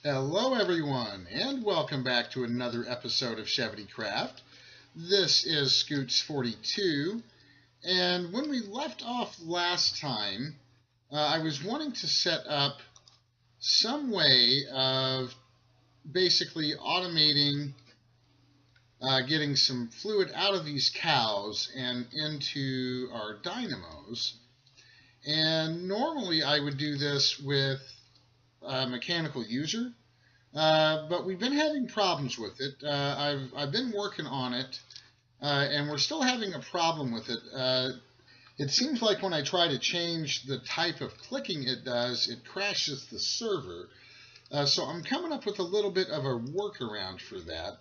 Hello everyone, and welcome back to another episode of SchevityCraft. This is Scoots42, and when we left off last time, I was wanting to set up some way of basically automating getting some fluid out of these cows and into our dynamos. And normally I would do this with a mechanical user. But we've been having problems with it. I've been working on it, and we're still having a problem with it. It seems like when I try to change the type of clicking it does, it crashes the server. So I'm coming up with a little bit of a workaround for that.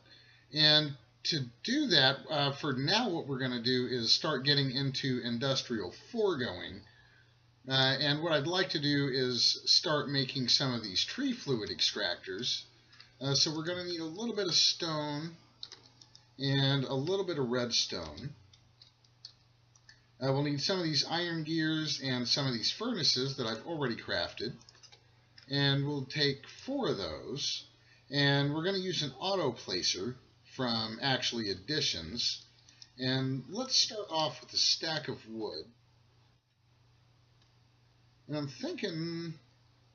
And to do that, for now what we're going to do is start getting into industrial foregoing. And what I'd like to do is start making some of these tree fluid extractors. So we're going to need a little bit of stone and a little bit of redstone. We'll need some of these iron gears and some of these furnaces that I've already crafted. And we'll take 4 of those. And we're going to use an auto placer from actually additions. And let's start off with a stack of wood. And I'm thinking,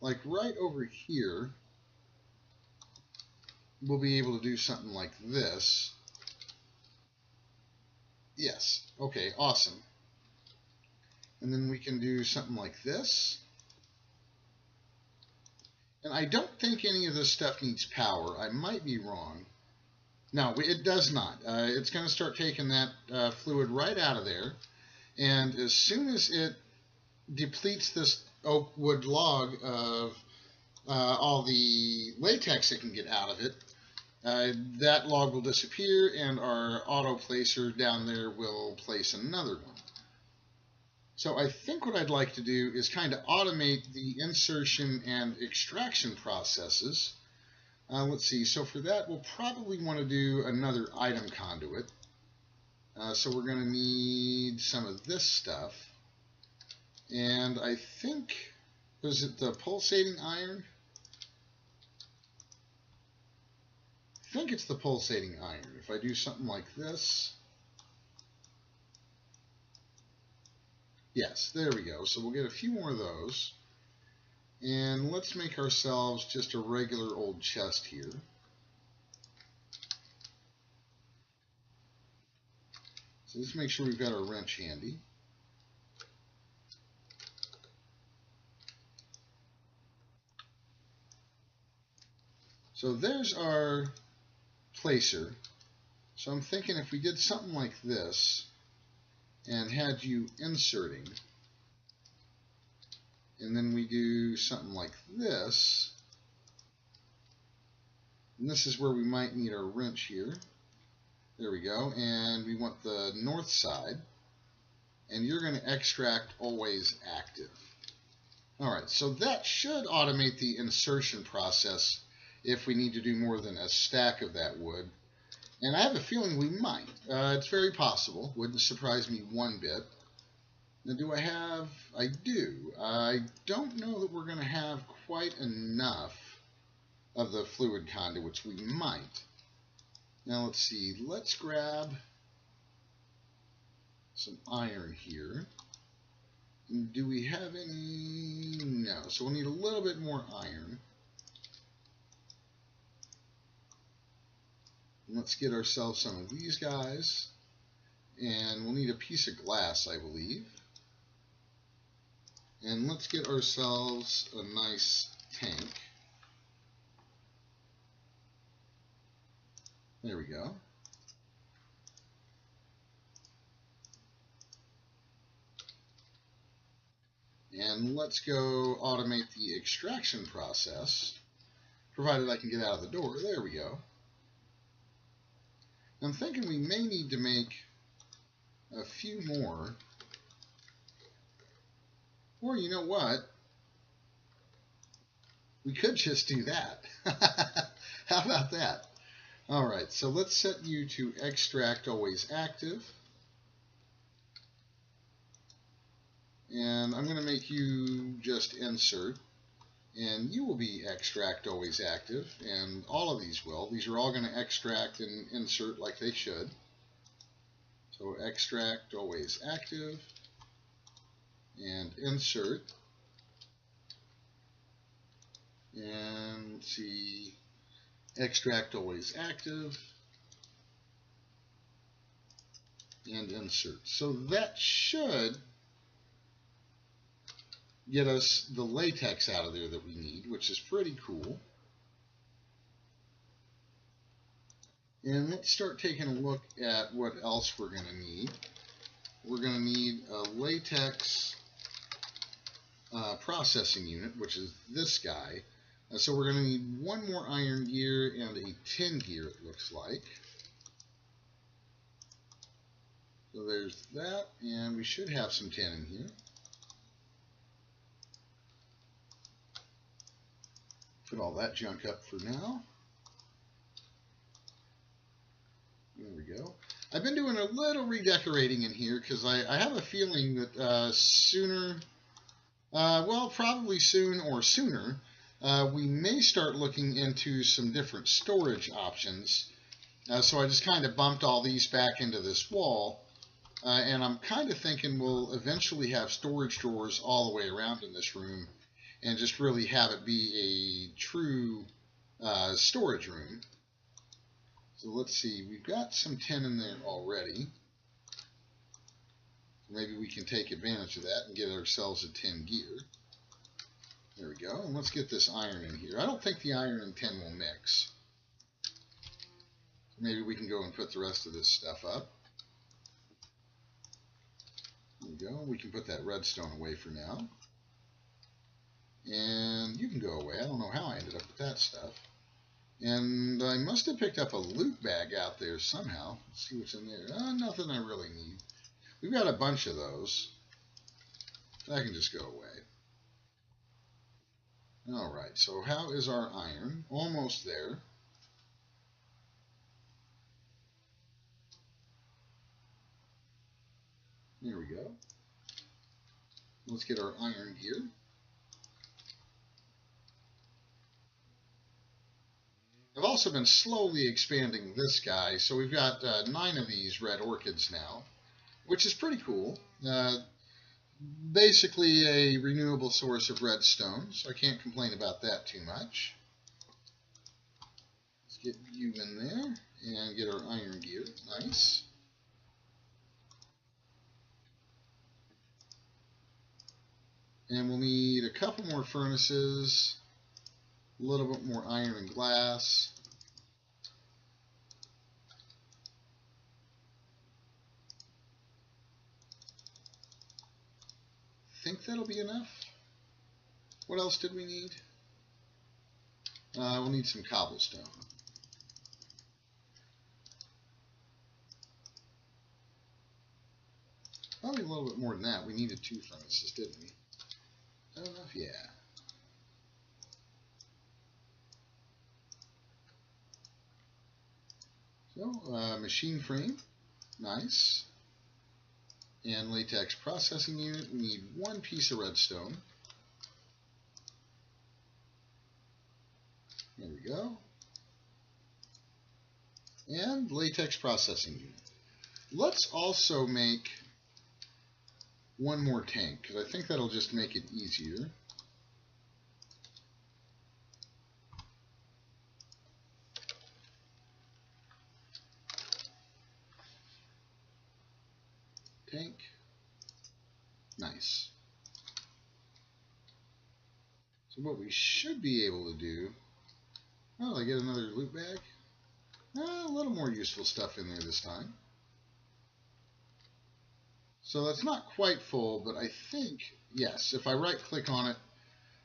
like right over here, we'll be able to do something like this. Yes, okay, awesome. And then we can do something like this. And I don't think any of this stuff needs power. I might be wrong. No, it does not. It's going to start taking that fluid right out of there. And as soon as it depletes this oak wood log of all the latex it can get out of it, that log will disappear and our auto placer down there will place another one. So I think what I'd like to do is kind of automate the insertion and extraction processes. Let's see, so for that we'll probably want to do another item conduit. So we're going to need some of this stuff. And I think, was it the pulsating iron? I think it's the pulsating iron. If I do something like this. Yes, there we go. So we'll get a few more of those. And let's make ourselves just a regular old chest here. So let's make sure we've got our wrench handy. So there's our placer. So I'm thinking if we did something like this and had you inserting, and then we do something like this, and this is where we might need our wrench here. There we go. And we want the north side, and you're going to extract always active. Alright, so that should automate the insertion process if we need to do more than a stack of that wood. And I have a feeling we might. It's very possible. Wouldn't surprise me one bit. Now, do I have? I do. I don't know that we're going to have quite enough of the fluid conduits. We might. Now, let's see. Let's grab some iron here. And do we have any? No. So we'll need a little bit more iron. Let's get ourselves some of these guys. And we'll need a piece of glass, I believe. And let's get ourselves a nice tank. There we go. And let's go automate the extraction process, provided I can get out of the door. There we go. I'm thinking we may need to make a few more. Or you know what? We could just do that. How about that? Alright, so let's set you to extract always active. And I'm going to make you just insert. and you will be extract always active, and all of these will. These are all going to extract and insert like they should. So extract always active and insert. And let's see, extract always active and insert. So that should get us the latex out of there that we need, which is pretty cool. And let's start taking a look at what else we're going to need. We're going to need a latex processing unit, which is this guy. So we're going to need one more iron gear and a tin gear, it looks like. So there's that, and we should have some tin in here. Put all that junk up for now. There we go. I've been doing a little redecorating in here because I have a feeling that sooner, well, probably soon or sooner, we may start looking into some different storage options. So I just kind of bumped all these back into this wall, and I'm kind of thinking we'll eventually have storage drawers all the way around in this room and just really have it be a true storage room. So let's see, we've got some tin in there already. Maybe we can take advantage of that and get ourselves a tin gear. There we go. And let's get this iron in here. I don't think the iron and tin will mix. Maybe we can go and put the rest of this stuff up. There we go. We can put that redstone away for now. And you can go away. I don't know how I ended up with that stuff. And I must have picked up a loot bag out there somehow. Let's see what's in there. Nothing I really need. We've got a bunch of those. That can just go away. Alright, so how is our iron? Almost there. There we go. Let's get our iron gear. I've also been slowly expanding this guy, so we've got 9 of these red orchids now, which is pretty cool. Basically a renewable source of redstone, so I can't complain about that too much. Let's get you in there and get our iron gear. Nice. And we'll need a couple more furnaces, a little bit more iron and glass. Think that'll be enough. What else did we need? We'll need some cobblestone. Probably a little bit more than that. We needed 2 furnaces, didn't we? I don't know if, yeah. So, machine frame, nice. And latex processing unit, we need 1 piece of redstone. There we go. And latex processing unit. Let's also make 1 more tank, because I think that'll just make it easier. Tank. Nice. So what we should be able to do... Oh, I get another loot bag? A little more useful stuff in there this time. So that's not quite full, but I think, yes, if I right-click on it,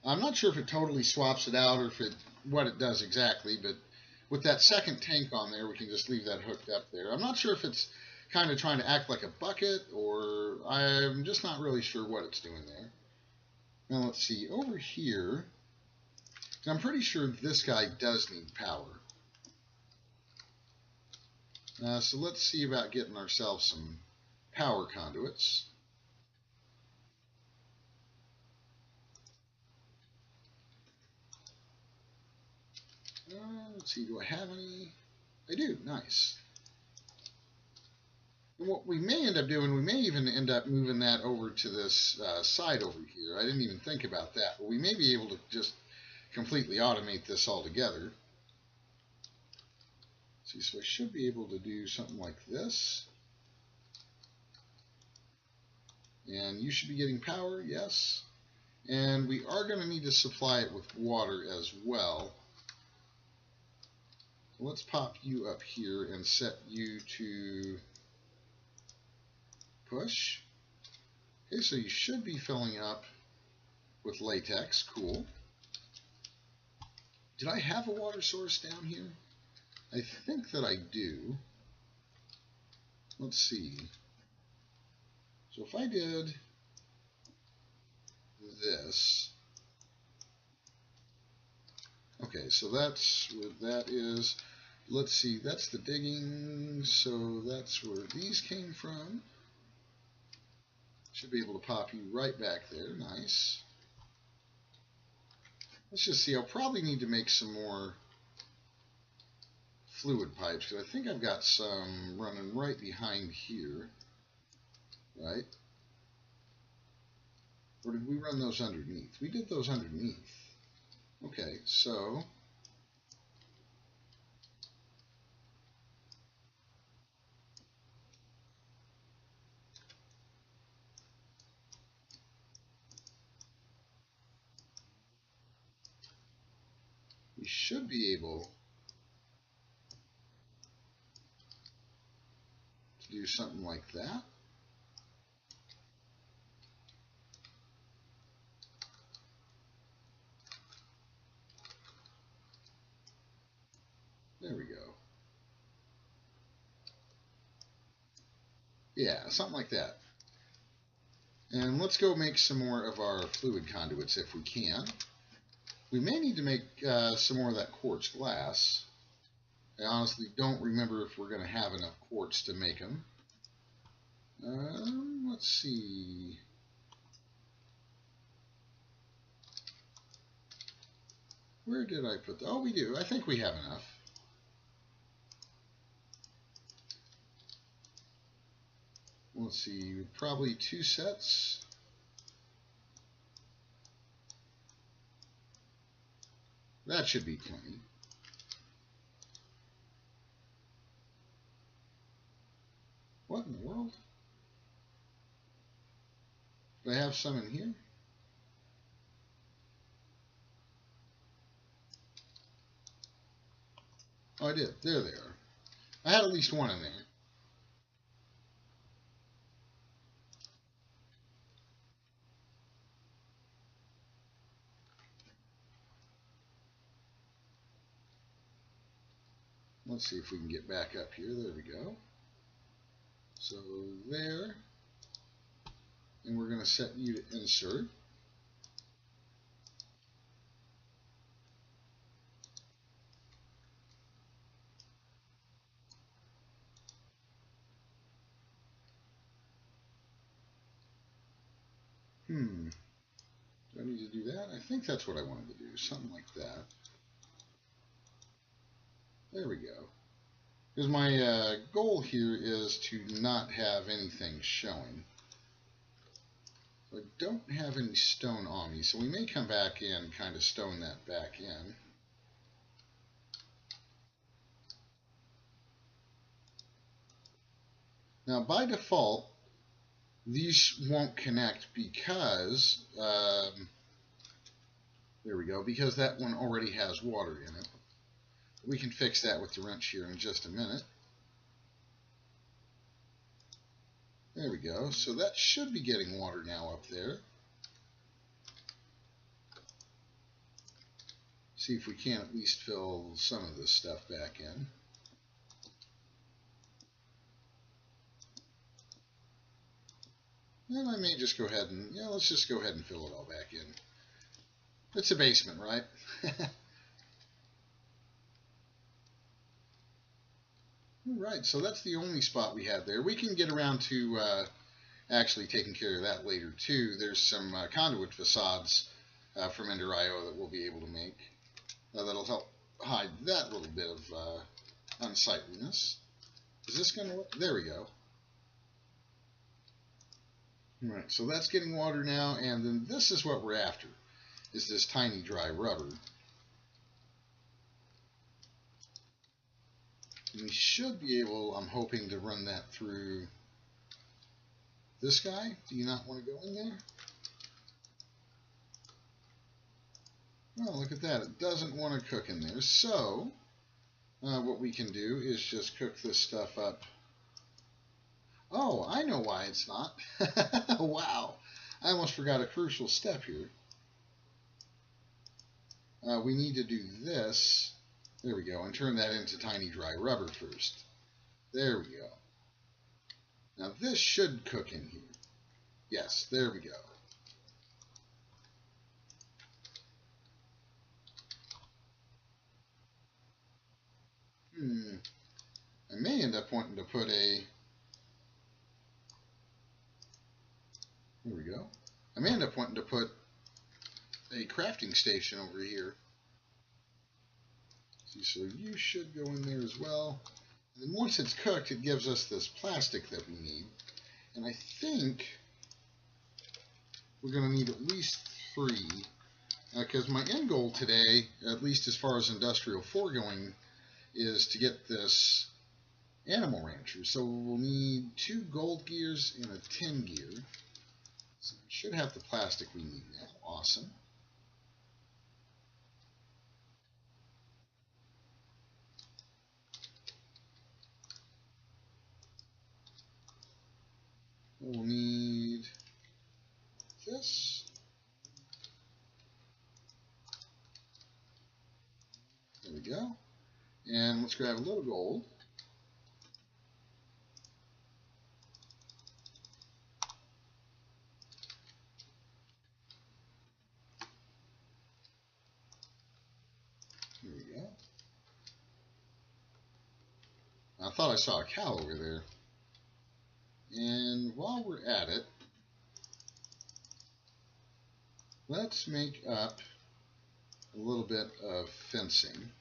I'm not sure if it totally swaps it out or what it does exactly, but with that second tank on there, we can just leave that hooked up there. I'm not sure if it's kind of trying to act like a bucket, or I'm just not really sure what it's doing there. Now let's see, over here, I'm pretty sure this guy does need power. So let's see about getting ourselves some power conduits. Let's see, do I have any? I do, nice. And what we may end up doing, we may even end up moving that over to this side over here. I didn't even think about that, but we may be able to just completely automate this altogether. See, so I should be able to do something like this. And you should be getting power, yes. And we are going to need to supply it with water as well. So let's pop you up here and set you to push. Okay, so you should be filling up with latex. Cool. Did I have a water source down here? I think that I do. Let's see. So if I did this, okay, so that's what that is. Let's see, that's the digging, so that's where these came from. Should be able to pop you right back there, nice. Let's just see, I'll probably need to make some more fluid pipes, because I think I've got some running right behind here, right? Or did we run those underneath? We did those underneath. Okay, so we should be able to do something like that. There we go. Yeah, something like that. And let's go make some more of our fluid conduits if we can. We may need to make some more of that quartz glass. I honestly don't remember if we're going to have enough quartz to make them. Let's see. Where did I put that? Oh, we do. I think we have enough. Let's see, probably 2 sets. That should be plenty. What in the world? Do I have some in here? Oh, I did. There they are. I had at least one in there. Let's see if we can get back up here. There we go. So there. And we're going to set you to insert. Do I need to do that? I think that's what I wanted to do. Something like that. There we go. Because my goal here is to not have anything showing. So I don't have any stone on me, so we may come back in and kind of stone that back in. Now, by default, these won't connect because, there we go, because that one already has water in it. We can fix that with the wrench here in just a minute. There we go. So that should be getting water now up there. See if we can at least fill some of this stuff back in. And I may just go ahead and, yeah, let's just go ahead and fill it all back in. It's a basement, right? Right, so that's the only spot we have there. We can get around to actually taking care of that later too. There's some conduit facades from Ender.io that we'll be able to make. That'll help hide that little bit of unsightliness. Is this going to work? There we go. All right, so that's getting water now, and then this is what we're after, is this tiny dry rubber. And we should be able, I'm hoping, to run that through this guy. Do you not want to go in there? Oh, look at that. It doesn't want to cook in there. So, what we can do is just cook this stuff up. Oh, I know why it's not. Wow. I almost forgot a crucial step here. We need to do this. There we go. And turn that into tiny dry rubber first. There we go. Now this should cook in here. Yes, there we go. I may end up wanting to put a... There we go. I may end up wanting to put a crafting station over here. See, so you should go in there as well. And then once it's cooked, it gives us this plastic that we need. And I think we're going to need at least 3. Because my end goal today, at least as far as industrial foregoing, is to get this animal rancher. So we'll need 2 gold gears and a tin gear. So we should have the plastic we need now. Awesome. We'll need this. There we go. And let's grab a little gold. Here we go. I thought I saw a cow over there. And while we're at it, let's make up a little bit of fencing.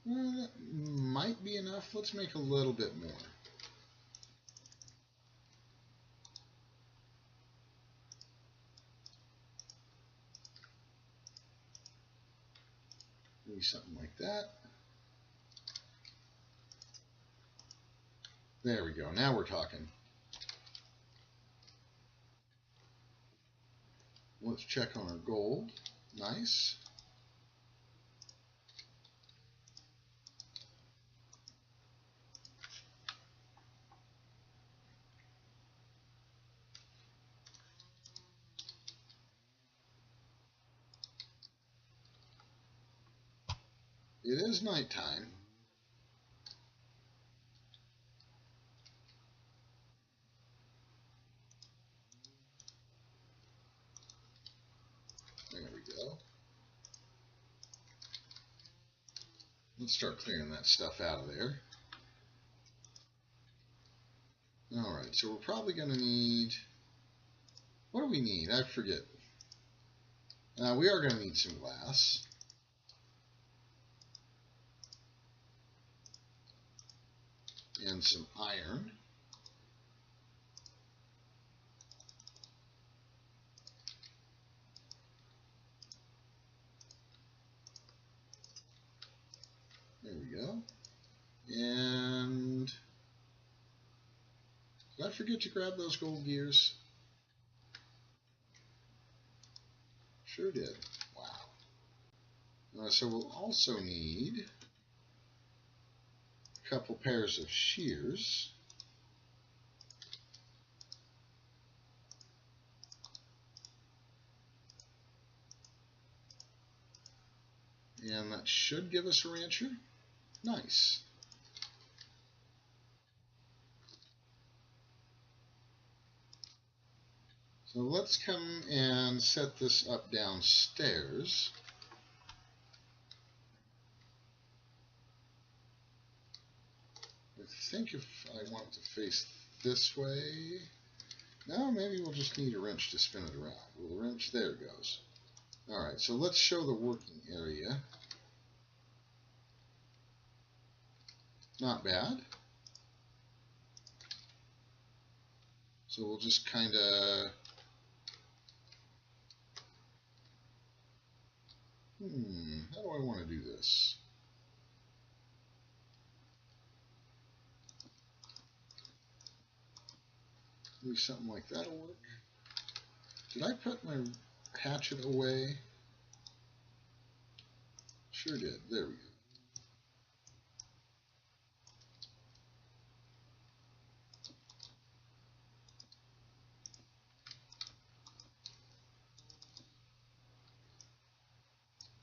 That might be enough. Let's make a little bit more. Maybe something like that. There we go. Now we're talking. Let's check on our gold. Nice. It is nighttime. There we go. Let's start clearing that stuff out of there. Alright, so we're probably going to need... What do we need? I forget. We are going to need some glass. And some iron. There we go. And did I forget to grab those gold gears? Sure did. Wow. So we'll also need couple pairs of shears. And that should give us a rancher. Nice. So let's come and set this up downstairs. think if I want to face this way, no, maybe we'll just need a wrench to spin it around. Well, the wrench, there it goes. Alright, so let's show the working area. Not bad. So we'll just kind of... how do I want to do this? Maybe something like that'll work. Did I put my hatchet away? Sure did. There we go.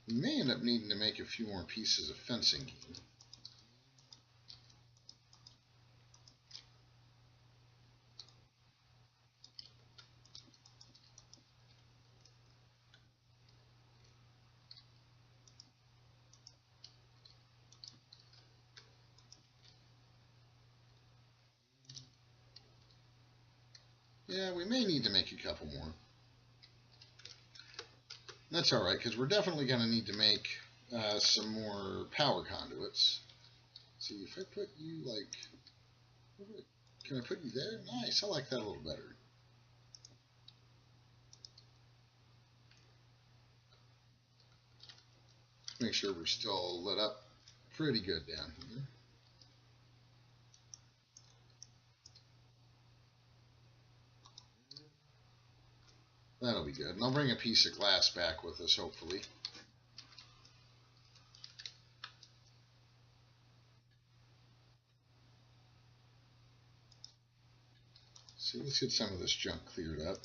We may end up needing to make a few more pieces of fencing here. Yeah, we may need to make a couple more. That's alright, because we're definitely going to need to make some more power conduits. See, if I put you, like... Can I put you there? Nice, I like that a little better. Make sure we're still lit up pretty good down here. That'll be good. And I'll bring a piece of glass back with us, hopefully. So let's get some of this junk cleared up.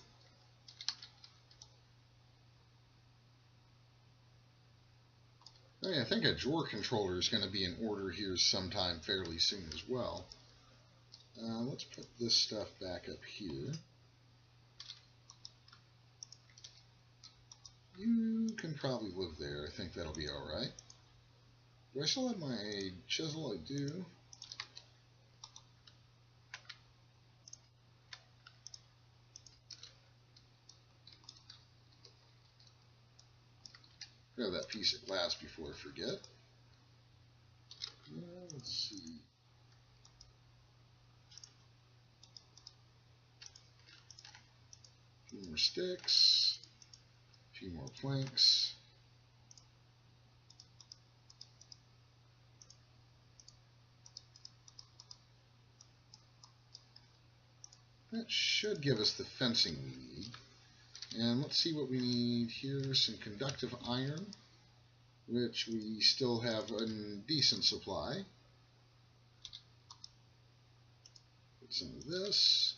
I think a drawer controller is going to be in order here sometime fairly soon as well. Let's put this stuff back up here. You can probably live there. I think that'll be alright. Do I still have my chisel? I do. Grab that piece of glass before I forget. Let's see. A few more sticks. A few more planks. That should give us the fencing we need. And let's see what we need here. Some conductive iron, which we still have a decent supply. Put some of this.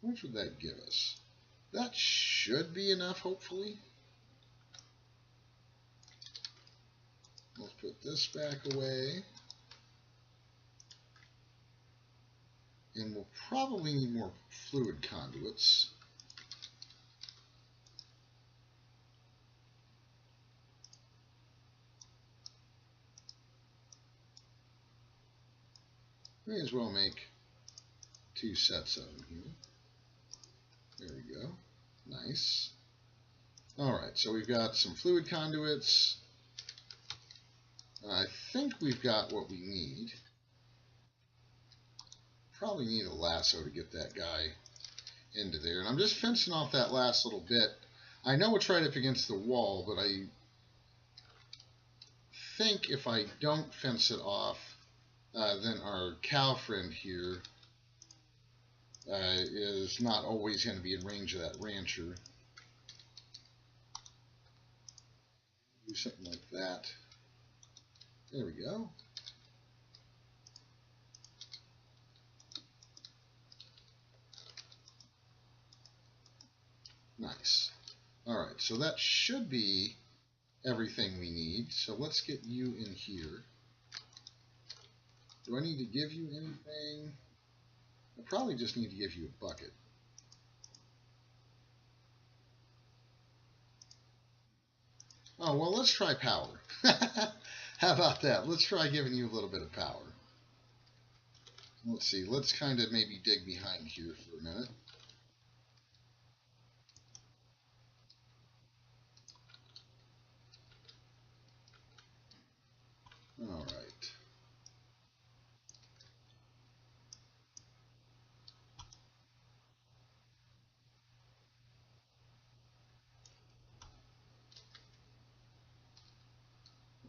What would that give us? That should be enough, hopefully. Let's put this back away. And we'll probably need more fluid conduits. May as well make 2 sets of them here. There we go. Nice. Alright, so we've got some fluid conduits. I think we've got what we need. Probably need a lasso to get that guy into there. And I'm just fencing off that last little bit. I know it's right up against the wall, but I think if I don't fence it off, then our cow friend here is not always going to be in range of that rancher. Do something like that. There we go. Nice. Alright, so that should be everything we need. So let's get you in here. Do I need to give you anything? I probably just need to give you a bucket. Oh, well, let's try power. How about that? Let's try giving you a little bit of power. Let's see. Let's kind of maybe dig behind here for a minute. All right.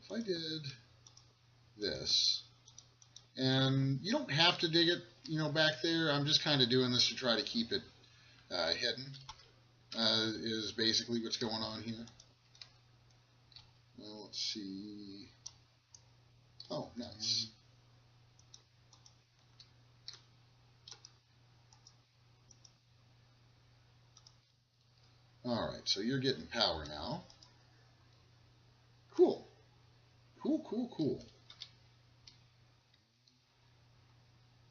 If I did this, and you don't have to dig it, back there. I'm just kind of doing this to try to keep it hidden, is basically what's going on here. Well, let's see. Oh, nice. All right, so you're getting power now. Cool. Cool, cool, cool.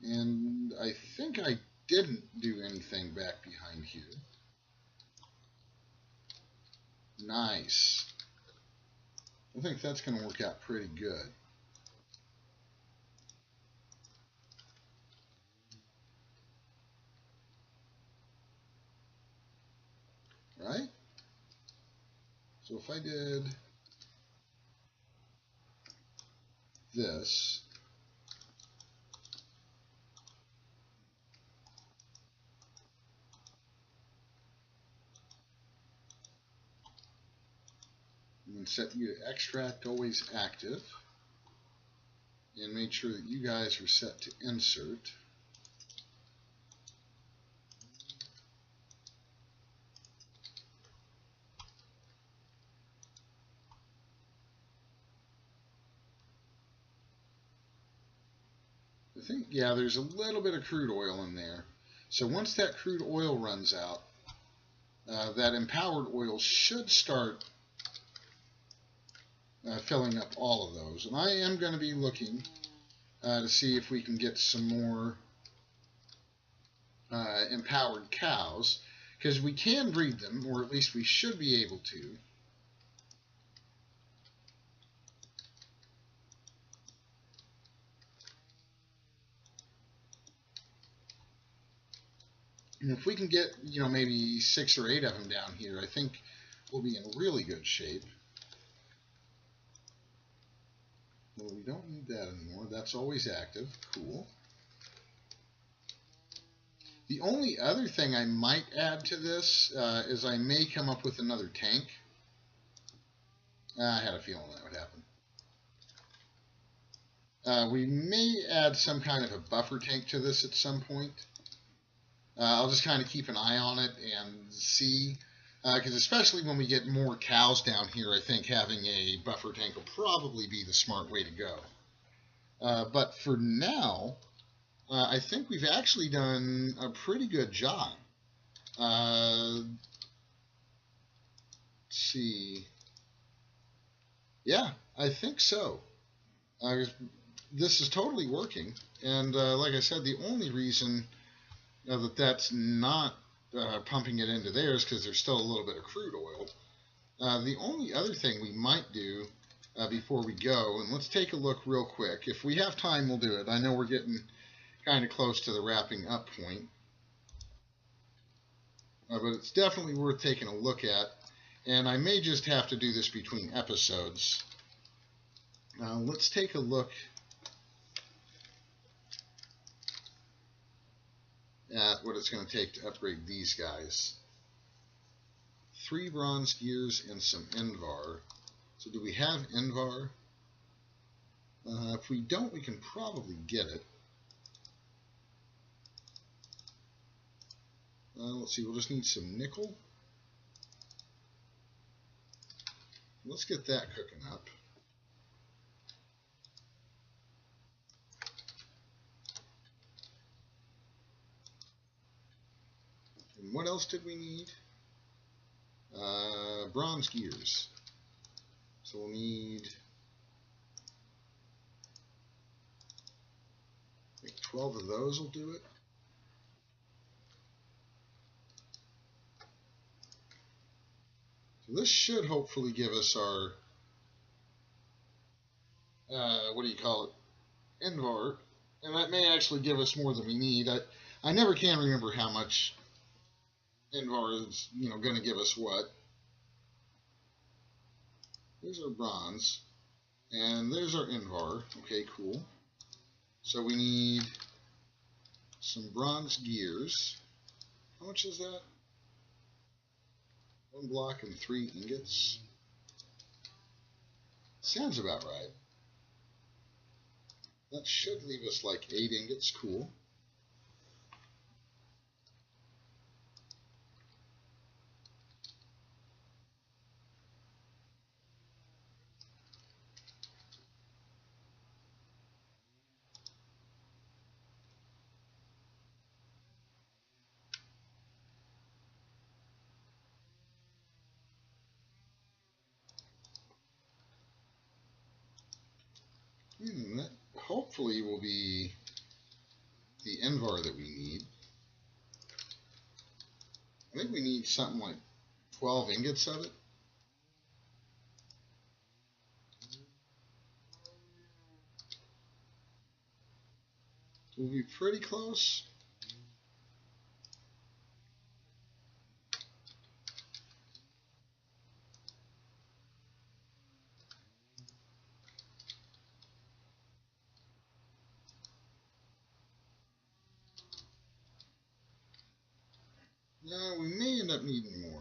And I think I didn't do anything back behind here. Nice. I think that's going to work out pretty good. Right? So if I did this, and set you to extract always active, and make sure that you guys are set to insert. I think, yeah, there's a little bit of crude oil in there. So once that crude oil runs out, that empowered oil should start filling up all of those. And I am going to be looking to see if we can get some more empowered cows, because we can breed them, or at least we should be able to. And if we can get, maybe 6 or 8 of them down here, I think we'll be in really good shape. Well, we don't need that anymore. That's always active. Cool. The only other thing I might add to this is I may come up with another tank. I had a feeling that would happen. We may add some kind of a buffer tank to this at some point. I'll just kind of keep an eye on it and see, because especially when we get more cows down here, I think having a buffer tank will probably be the smart way to go. But for now, I think we've actually done a pretty good job. Let's see. Yeah, I think so. This is totally working, and like I said, the only reason that's not pumping it into there is because there's still a little bit of crude oil. The only other thing we might do before we go, and let's take a look real quick. If we have time, we'll do it. I know we're getting kind of close to the wrapping up point, but it's definitely worth taking a look at. And I may just have to do this between episodes. Let's take a look at what it's going to take to upgrade these guys. 3 bronze gears and some Invar. So do we have Invar? If we don't, we can probably get it. Let's see, we'll just need some nickel. Let's get that cooking up. And what else did we need? Bronze gears. So we'll need, I think 12 of those will do it. So this should hopefully give us our what do you call it, Invar, and that may actually give us more than we need. I never can remember how much Invar is, going to give us what. There's our bronze, and there's our Invar. Okay, cool. So we need some bronze gears. How much is that? 1 block and 3 ingots. Sounds about right. That should leave us like 8 ingots. Cool. That hopefully will be the Invar that we need. I think we need something like 12 ingots of it. We'll be pretty close. No, we may end up needing more.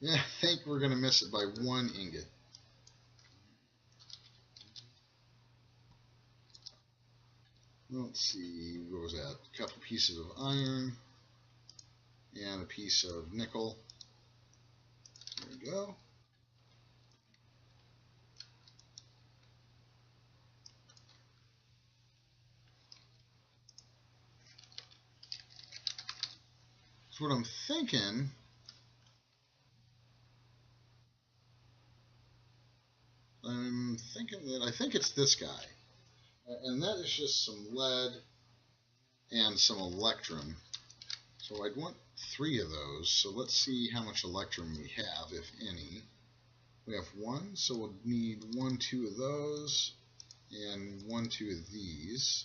Yeah, I think we're going to miss it by 1 ingot. Let's see, what was that? A couple pieces of iron and a piece of nickel. There we go. So what I'm thinking, that I think it's this guy. And that is just some lead and some electrum. So I'd want 3 of those. So let's see how much electrum we have, if any. We have 1, so we'll need 1, 2 of those, and 1, 2 of these.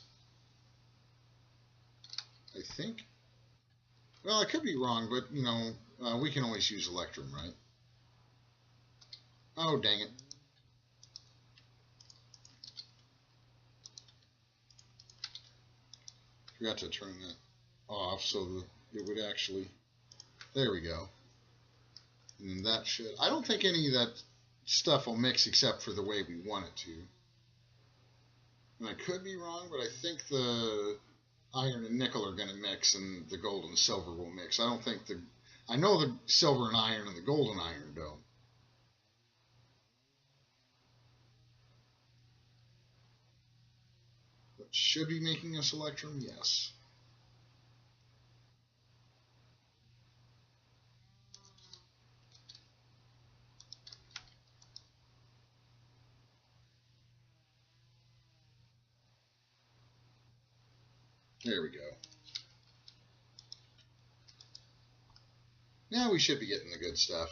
I think. Well, I could be wrong, but we can always use electrum, right? Oh, dang it. Forgot to turn that off so it would actually. There we go. And that should. I don't think any of that stuff will mix except for the way we want it to. And I could be wrong, but I think the iron and nickel are going to mix and the gold and silver will mix. I don't think I know the silver and iron and the gold and iron don't. But should be making us electrum? Yes. There we go. Now we should be getting the good stuff.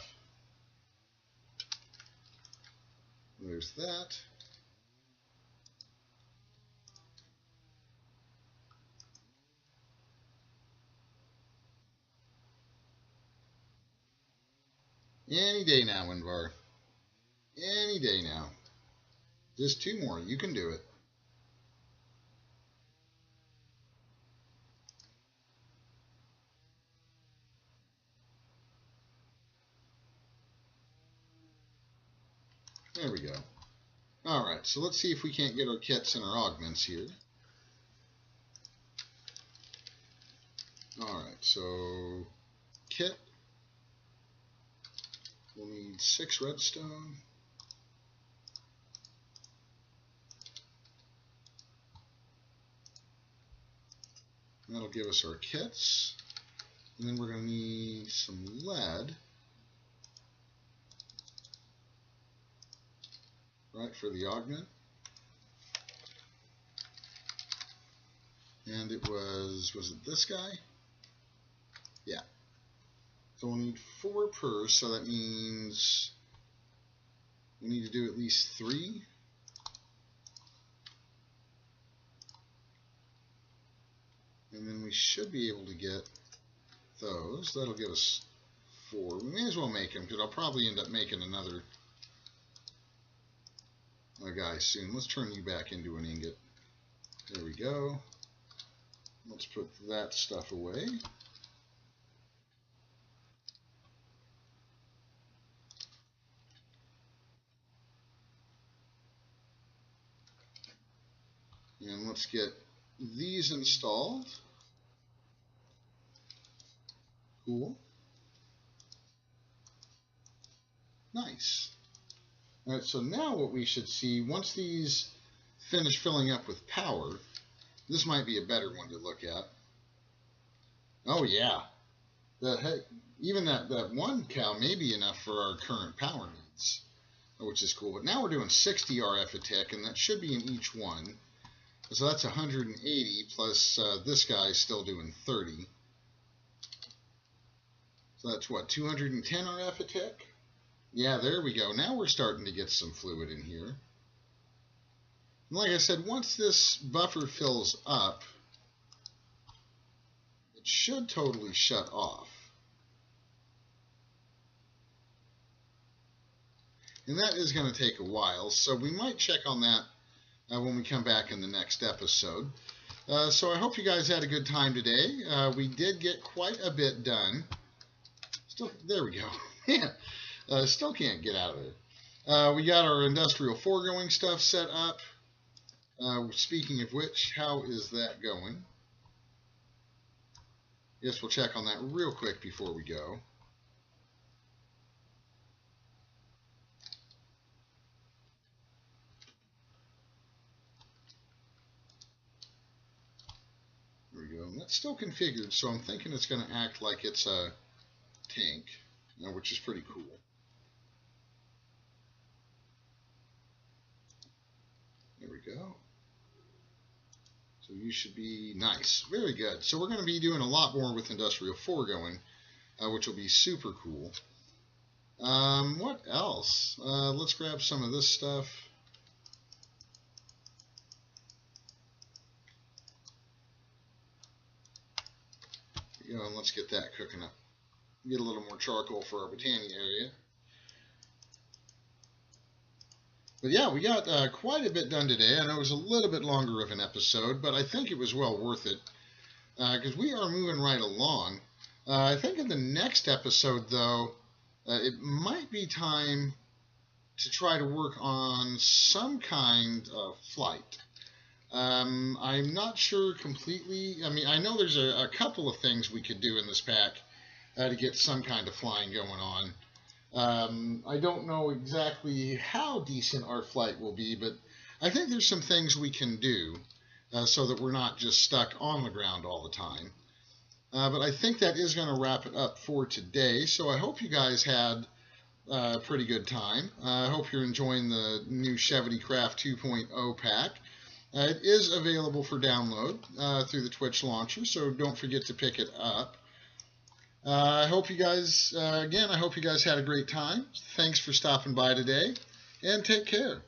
There's that. Any day now, Invar. Any day now. Just 2 more. You can do it. There we go. Alright, so let's see if we can't get our kits and our augments here. Alright, so kit. We'll need 6 redstone. That'll give us our kits. And then we're going to need some lead. Right, for the augment. And it was it this guy? Yeah. So we'll need 4 per, so that means we need to do at least 3. And then we should be able to get those. That'll get us 4. We may as well make them, because I'll probably end up making another guy soon. Let's turn you back into an ingot. There we go. Let's put that stuff away. And let's get these installed. Cool. Nice. All right, so now what we should see, once these finish filling up with power, this might be a better one to look at. Oh yeah. Heck, even that 1 cow may be enough for our current power needs, which is cool. But now we're doing 60 RF a tick, and that should be in each one. So that's 180 plus this guy's still doing 30. So that's what, 210 RF a tick? Yeah, there we go. Now we're starting to get some fluid in here. And like I said, once this buffer fills up, it should totally shut off. And that is going to take a while, so we might check on that when we come back in the next episode. So I hope you guys had a good time today. We did get quite a bit done. Still, there we go. Man, still can't get out of it. We got our industrial foregoing stuff set up. Speaking of which, how is that going? Yes, we'll check on that real quick before we go. There we go. And that's still configured, so I'm thinking it's going to act like it's a tank, which is pretty cool. There we go. So you should be nice. Very good. So we're going to be doing a lot more with industrial foregoing, which will be super cool. What else? Let's grab some of this stuff. There we go, and let's get that cooking up. Get a little more charcoal for our botany area. But yeah, we got quite a bit done today. I know it was a little bit longer of an episode, but I think it was well worth it because we are moving right along. I think in the next episode, though, it might be time to try to work on some kind of flight. I'm not sure completely. I mean, I know there's a couple of things we could do in this pack to get some kind of flying going on. I don't know exactly how decent our flight will be, but I think there's some things we can do so that we're not just stuck on the ground all the time. But I think that is going to wrap it up for today. So I hope you guys had a pretty good time. I hope you're enjoying the new SchevityCraft 2.0 pack. It is available for download through the Twitch launcher, so don't forget to pick it up. I hope you guys, again, I hope you guys had a great time. Thanks for stopping by today, and take care.